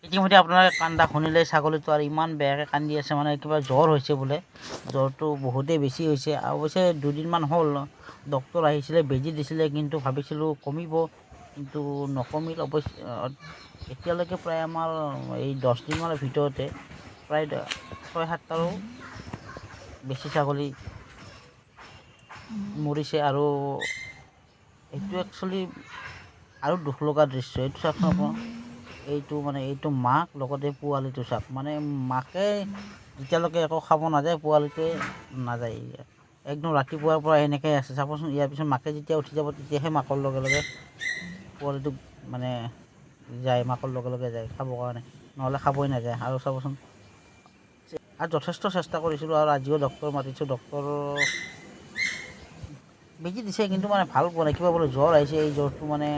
ইতিমধ্যে আপোনাৰ কান্দা শুনিলে ছাগলীটো আৰু ইমান বেয়াকৈ কান্দি আছে, মানে কিবা জ্বৰ হৈছে বোলে। জ্বৰটো বহুতেই বেছি হৈছে। অৱশ্যে দুদিনমান হ'ল ডক্তৰ আহিছিলে, বেজী দিছিলে, কিন্তু ভাবিছিলোঁ কমিব, কিন্তু নকমিল। অৱশ্যে এতিয়ালৈকে প্ৰায় আমাৰ এই 10 দিনমানৰ ভিতৰতে প্ৰায় 6-7টাৰো বেছি ছাগলী মৰিছে। আৰু এইটো একচুৱেলি আৰু দুখ লগা দৃশ্য। এইটো চাওকচোন আপোনাৰ, এইটো মাক লগতে পোৱালিটো চাওক, মানে মাকে যেতিয়ালৈকে একো খাব নাযায় পোৱালিটোৱে নাযায়। একদম ৰাতিপুৱাৰ পৰা এনেকৈ আছে চাবচোন। ইয়াৰ পিছত মাকে যেতিয়া উঠি যাব তেতিয়াহে মাকৰ লগে লগে পোৱালিটোক মানে যায়, মাকৰ লগে লগে যায় খাবৰ কাৰণে, নহ'লে খাবই নাযায়। আৰু চাবচোন, আৰু যথেষ্ট চেষ্টা কৰিছিলোঁ, আৰু আজিও ডক্তৰ মাতিছোঁ। ডক্তৰ বেজি দিছে, কিন্তু মানে ভাল পোৱা নাই। কিবা বোলে জ্বৰ আহিছে, এই জ্বৰটো মানে